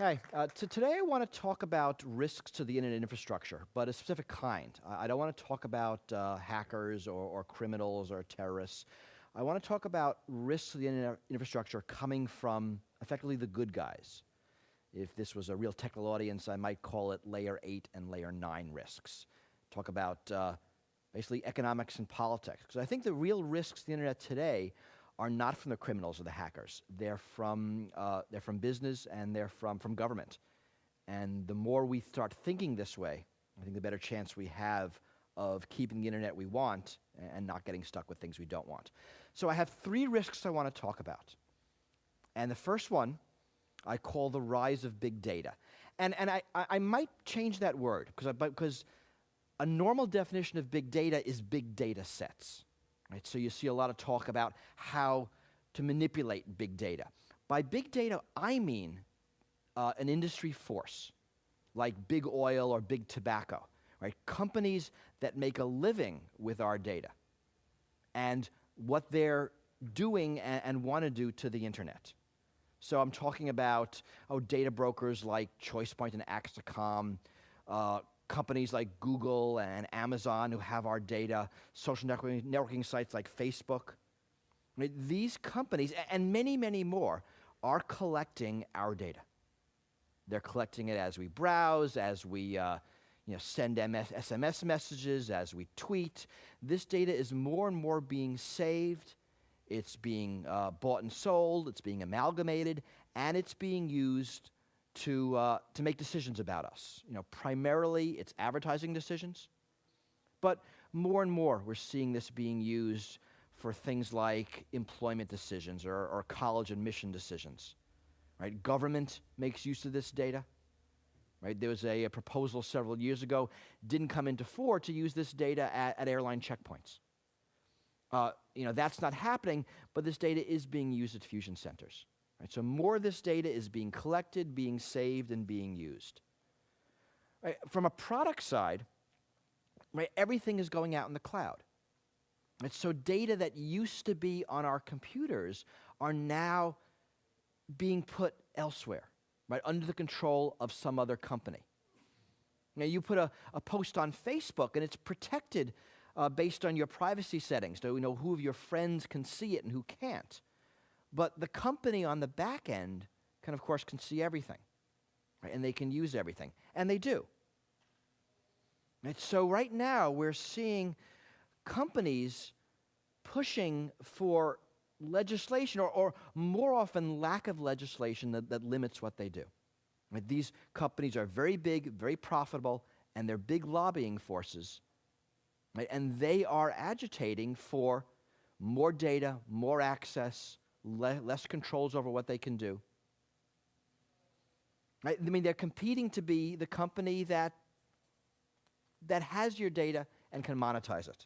Hi. Today I want to talk about risks to the internet infrastructure, but a specific kind. I don't want to talk about hackers or criminals or terrorists. I want to talk about risks to the internet infrastructure coming from effectively the good guys. If this was a real technical audience, I might call it layer 8 and layer 9 risks. Talk about basically economics and politics. Because I think the real risks to the internet today are not from the criminals or the hackers. They're from business and they're from government. And the more we start thinking this way, I think the better chance we have of keeping the internet we want and not getting stuck with things we don't want. So I have 3 risks I want to talk about. And the first one I call the rise of big data. And I might change that word because a normal definition of big data is big data sets. Right, so you see a lot of talk about how to manipulate big data. By big data, I mean an industry force, like big oil or big tobacco, right? Companies that make a living with our data and what they're doing and want to do to the internet. So I'm talking about data brokers like ChoicePoint and Axicom, companies like Google and Amazon who have our data, social networking sites like Facebook. I mean, these companies, and many, many more, are collecting our data. They're collecting it as we browse, as we send SMS messages, as we tweet. This data is more and more being saved. It's being bought and sold. It's being amalgamated, and it's being used to make decisions about us. Primarily it's advertising decisions, but more and more we're seeing this being used for things like employment decisions or college admission decisions. Right? Government makes use of this data. Right? There was a proposal several years ago, didn't come into fore to use this data at airline checkpoints. That's not happening, but this data is being used at fusion centers. Right, so more of this data is being collected, being saved, and being used. Right, from a product side, right, everything is going out in the cloud. Right, so data that used to be on our computers are now being put elsewhere, right, under the control of some other company. Now, you put a post on Facebook, and it's protected based on your privacy settings, to know who of your friends can see it and who can't. But the company on the back end can, of course, see everything, right? And they can use everything, and they do. Right? So right now we're seeing companies pushing for legislation, or more often lack of legislation that limits what they do. Right? These companies are very big, very profitable, and they're big lobbying forces, right? And they are agitating for more data, more access, less controls over what they can do. Right? I mean, they're competing to be the company that has your data and can monetize it.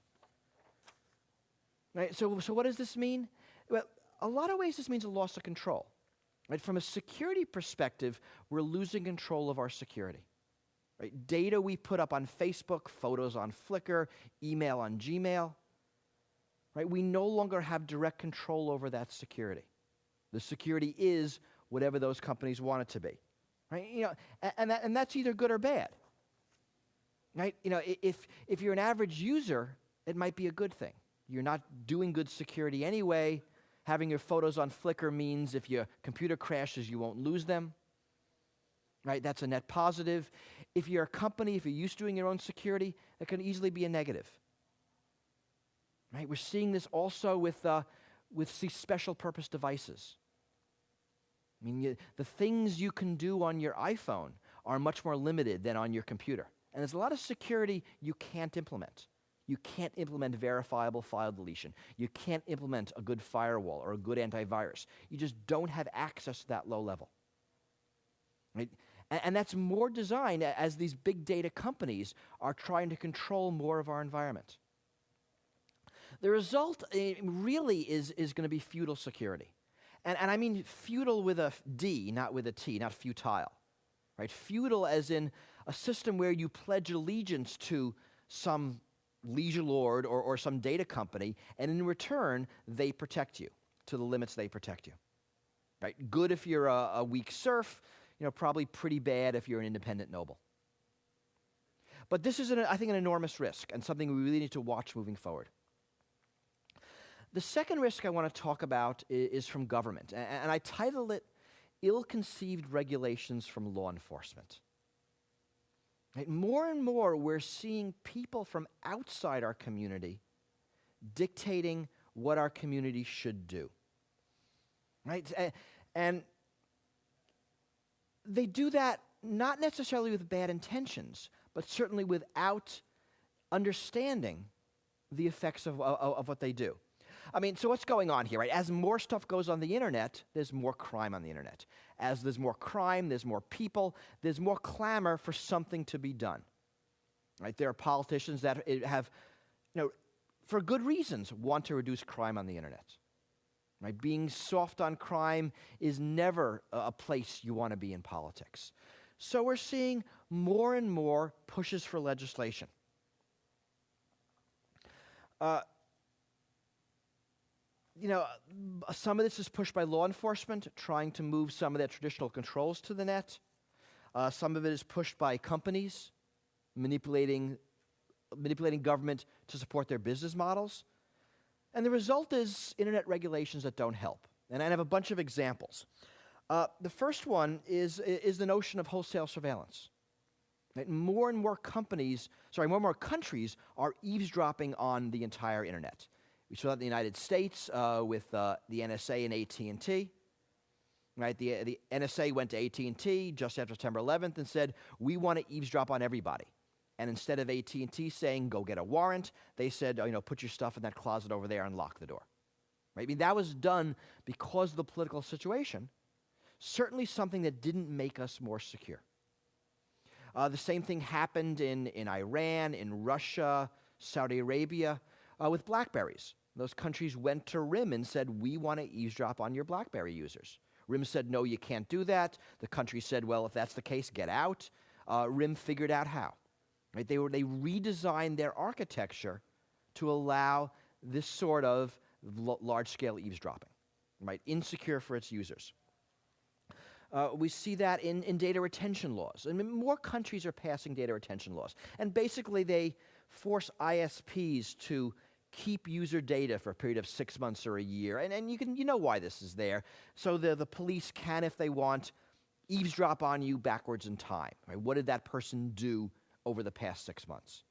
Right? So what does this mean? Well, a lot of ways this means a loss of control. Right? From a security perspective, we're losing control of our security. Right? Data we put up on Facebook, photos on Flickr, email on Gmail. Right? We no longer have direct control over that security. The security is whatever those companies want it to be. Right? And that's either good or bad. Right? If you're an average user, it might be a good thing. You're not doing good security anyway. Having your photos on Flickr means if your computer crashes, you won't lose them. Right? That's a net positive. If you're a company, if you're used to doing your own security, that can easily be a negative. Right? We're seeing this also with special purpose devices. I mean, the things you can do on your iPhone are much more limited than on your computer. And there's a lot of security you can't implement. You can't implement verifiable file deletion. You can't implement a good firewall or a good antivirus. You just don't have access to that low level. Right? And that's more designed as these big data companies are trying to control more of our environment. The result really is going to be feudal security. And I mean feudal with a D, not with a T, not futile. Right? Feudal as in a system where you pledge allegiance to some liege lord or some data company, and in return, they protect you to the limits they protect you. Right? Good if you're a weak serf, probably pretty bad if you're an independent noble. But this is, I think, an enormous risk and something we really need to watch moving forward. The second risk I want to talk about is from government, and I titled it Ill-Conceived Regulations from Law Enforcement. Right? More and more, we're seeing people from outside our community dictating what our community should do. Right? And they do that not necessarily with bad intentions, but certainly without understanding the effects of what they do. I mean, so what's going on here, right? As more stuff goes on the internet, there's more crime on the internet. As there's more crime, there's more people, there's more clamor for something to be done. Right? There are politicians that have, for good reasons, want to reduce crime on the internet. Right? Being soft on crime is never a place you want to be in politics. So we're seeing more and more pushes for legislation. Some of this is pushed by law enforcement, trying to move some of their traditional controls to the net. Some of it is pushed by companies, manipulating government to support their business models. And the result is internet regulations that don't help. And I have a bunch of examples. The first one is the notion of wholesale surveillance. Right? More and more countries are eavesdropping on the entire internet. We saw that in the United States with the NSA and AT&T. Right? The NSA went to AT&T just after September 11th and said, we want to eavesdrop on everybody. And instead of AT&T saying, go get a warrant, they said, put your stuff in that closet over there and lock the door. Right? I mean, that was done because of the political situation. Certainly something that didn't make us more secure. The same thing happened in Iran, in Russia, Saudi Arabia, with BlackBerries. Those countries went to RIM and said, we want to eavesdrop on your BlackBerry users. RIM said, no, you can't do that. The country said, well, if that's the case, get out. RIM figured out how. Right? They redesigned their architecture to allow this sort of large-scale eavesdropping, right? Insecure for its users. We see that in data retention laws. I mean, more countries are passing data retention laws. And basically, they force ISPs to keep user data for a period of 6 months or a year. And you know why this is there. So the police can, if they want, eavesdrop on you backwards in time. Right? What did that person do over the past 6 months?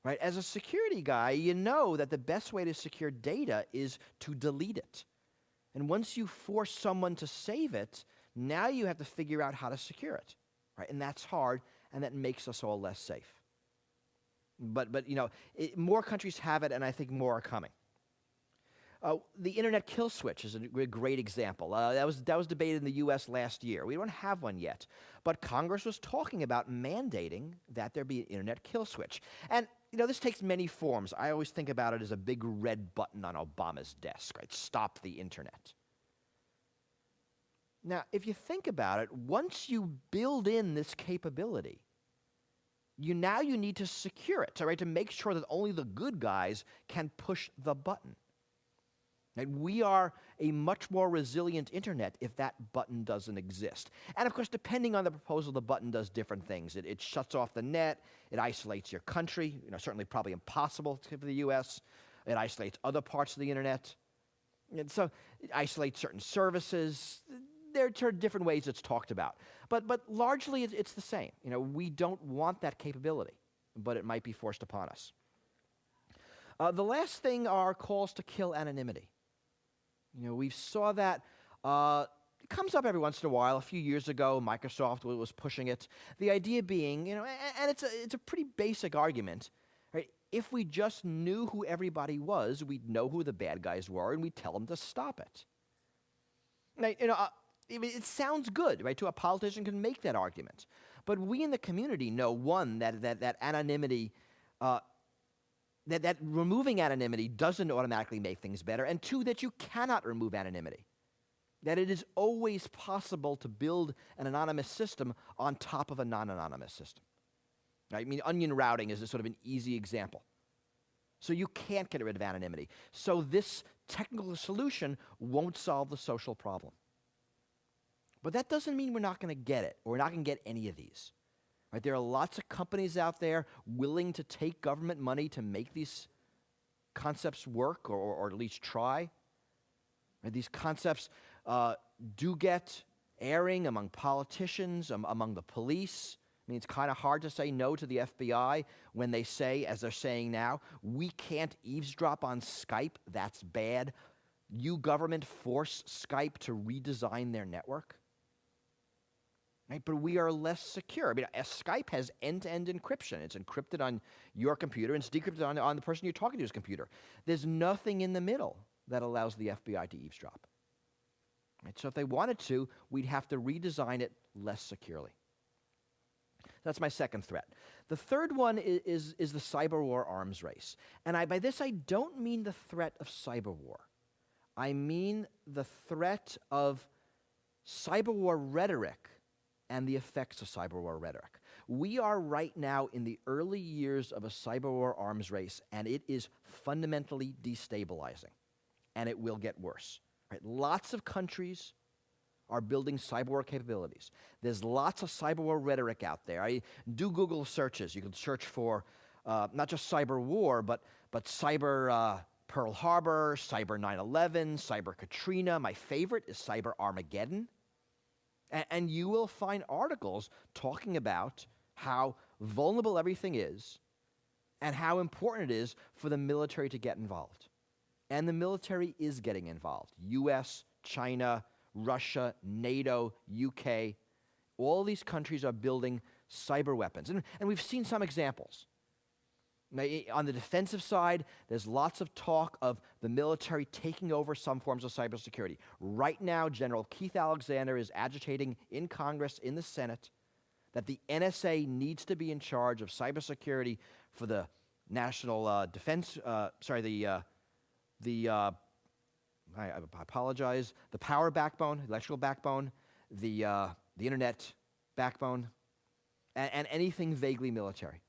Right? As a security guy, you know that the best way to secure data is to delete it. And once you force someone to save it, now you have to figure out how to secure it. Right? And that's hard, and that makes us all less safe. But more countries have it, and I think more are coming. The internet kill switch is a great example. That was debated in the U.S. last year. We don't have one yet, but Congress was talking about mandating that there be an internet kill switch. And this takes many forms. I always think about it as a big red button on Obama's desk, right? Stop the internet. Now, if you think about it, once you build in this capability, you need to secure it, right? To make sure that only the good guys can push the button. Right? We are a much more resilient internet if that button doesn't exist. And of course, depending on the proposal, the button does different things. It shuts off the net. It isolates your country. Certainly probably impossible for the U.S. It isolates other parts of the internet. And so it isolates certain services. There are different ways it's talked about. But largely it's the same. We don't want that capability, but it might be forced upon us. The last thing are calls to kill anonymity. We saw that it comes up every once in a while. A few years ago, Microsoft was pushing it. The idea being, and it's a pretty basic argument, right? If we just knew who everybody was, we'd know who the bad guys were, and we'd tell them to stop it. Now, it sounds good, right? To a politician can make that argument, but we in the community know, one, that anonymity. That removing anonymity doesn't automatically make things better, and two, that you cannot remove anonymity. That it is always possible to build an anonymous system on top of a non-anonymous system. Right? I mean, onion routing is a sort of an easy example. So you can't get rid of anonymity. So this technical solution won't solve the social problem. But that doesn't mean we're not going to get it, or we're not going to get any of these. Right? There are lots of companies out there willing to take government money to make these concepts work, or at least try. Right? These concepts do get airing among politicians, among the police. I mean, it's kind of hard to say no to the FBI when they say, as they're saying now, we can't eavesdrop on Skype, that's bad. You government force Skype to redesign their network. Right? But we are less secure. I mean, Skype has end-to-end encryption. It's encrypted on your computer, and it's decrypted on the person you're talking to's computer. There's nothing in the middle that allows the FBI to eavesdrop. Right? So if they wanted to, we'd have to redesign it less securely. That's my second threat. The third one is the cyber war arms race. And by this, I don't mean the threat of cyber war. I mean the threat of cyber war rhetoric and the effects of cyber war rhetoric. We are right now in the early years of a cyber war arms race, and it is fundamentally destabilizing, and it will get worse. Right? Lots of countries are building cyber war capabilities. There's lots of cyber war rhetoric out there. Do Google searches. You can search for not just cyber war, but cyber Pearl Harbor, cyber 9/11, cyber Katrina. My favorite is cyber Armageddon. And you will find articles talking about how vulnerable everything is and how important it is for the military to get involved. And the military is getting involved. US, China, Russia, NATO, UK, all these countries are building cyber weapons. And we've seen some examples. Now, on the defensive side, there's lots of talk of the military taking over some forms of cybersecurity. Right now, General Keith Alexander is agitating in Congress, in the Senate, that the NSA needs to be in charge of cybersecurity for the national defense, I apologize, the power backbone, electrical backbone, the internet backbone, and anything vaguely military.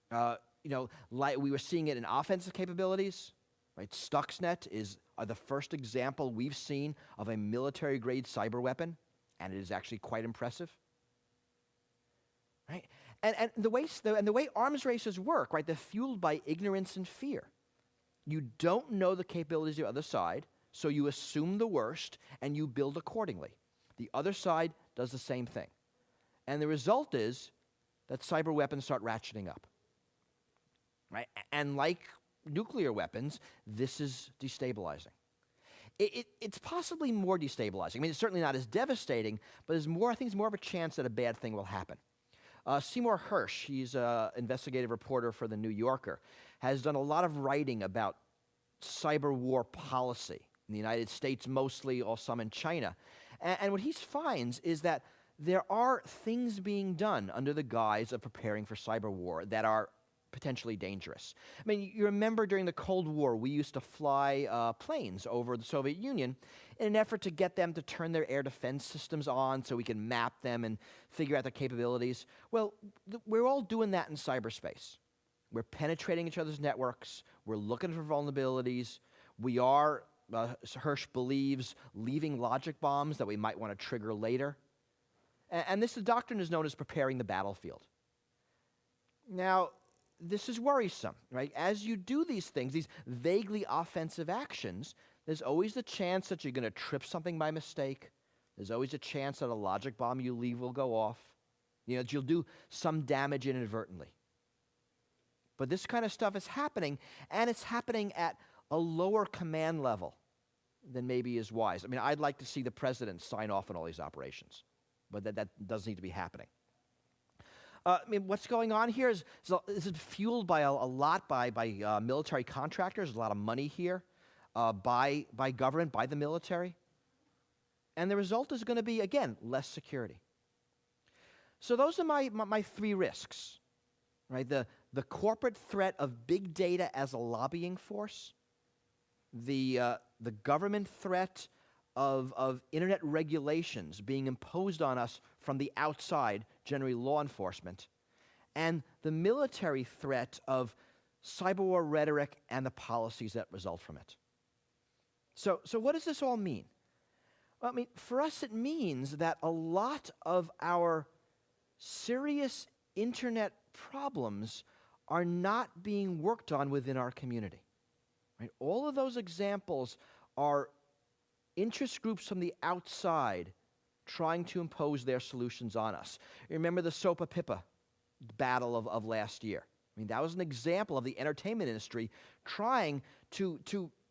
Like we were seeing it in offensive capabilities, right? Stuxnet are the first example we've seen of a military-grade cyber weapon, and it is actually quite impressive, right? And the way arms races work, right? They're fueled by ignorance and fear. You don't know the capabilities of the other side, so you assume the worst and you build accordingly. The other side does the same thing, and the result is that cyber weapons start ratcheting up. Right? And like nuclear weapons, this is destabilizing. It's possibly more destabilizing. I mean, it's certainly not as devastating, but I think there's more of a chance that a bad thing will happen. Seymour Hersh, he's an investigative reporter for The New Yorker, has done a lot of writing about cyber war policy in the United States mostly, or some in China. And what he finds is that there are things being done under the guise of preparing for cyber war that are potentially dangerous. I mean, you remember during the Cold War, we used to fly planes over the Soviet Union in an effort to get them to turn their air defense systems on so we can map them and figure out their capabilities. Well, we're all doing that in cyberspace. We're penetrating each other's networks. We're looking for vulnerabilities. We are, Hersh believes, leaving logic bombs that we might want to trigger later. And this doctrine is known as preparing the battlefield. Now, this is worrisome, right? As you do these things, these vaguely offensive actions, there's always the chance that you're going to trip something by mistake. There's always a chance that a logic bomb you leave will go off. That you'll do some damage inadvertently. But this kind of stuff is happening, and it's happening at a lower command level than maybe is wise. I mean, I'd like to see the president sign off on all these operations, but that does need to be happening. I mean, what's going on here is fueled by a lot by military contractors. There's a lot of money here by government, by the military. And the result is going to be, again, less security. So those are my three risks, right? The corporate threat of big data as a lobbying force, the government threat of internet regulations being imposed on us from the outside, generally law enforcement, and the military threat of cyber war rhetoric and the policies that result from it. So what does this all mean? Well, I mean, for us, it means that a lot of our serious internet problems are not being worked on within our community. Right? All of those examples are interest groups from the outside trying to impose their solutions on us. Remember the Sopa Pippa battle of last year? I mean, that was an example of the entertainment industry trying to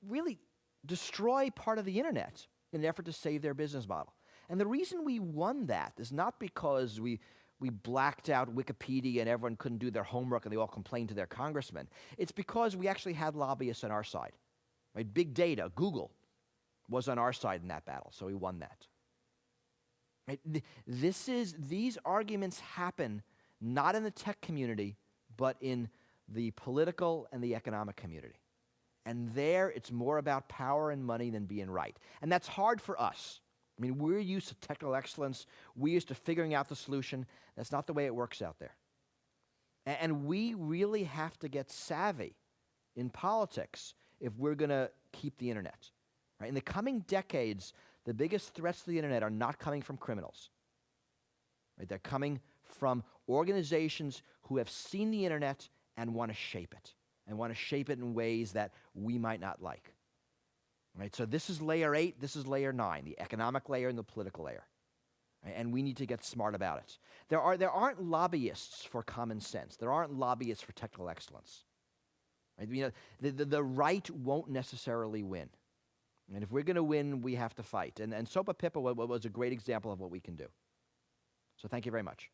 really destroy part of the internet in an effort to save their business model. And the reason we won that is not because we blacked out Wikipedia and everyone couldn't do their homework and they all complained to their congressman. It's because we actually had lobbyists on our side. Right? Big data, Google, was on our side in that battle, so we won that. Right? These arguments happen not in the tech community, but in the political and the economic community. And there, it's more about power and money than being right. And that's hard for us. I mean, we're used to technical excellence. We're used to figuring out the solution. That's not the way it works out there. And we really have to get savvy in politics if we're going to keep the internet. Right? In the coming decades, the biggest threats to the internet are not coming from criminals. Right? They're coming from organizations who have seen the internet and want to shape it, and want to shape it in ways that we might not like. Right? So this is layer 8, this is layer 9, the economic layer and the political layer. Right? And we need to get smart about it. There aren't lobbyists for common sense. There aren't lobbyists for technical excellence. Right? You know, the right won't necessarily win. And if we're going to win, we have to fight. And Sopa Pippa was a great example of what we can do. So thank you very much.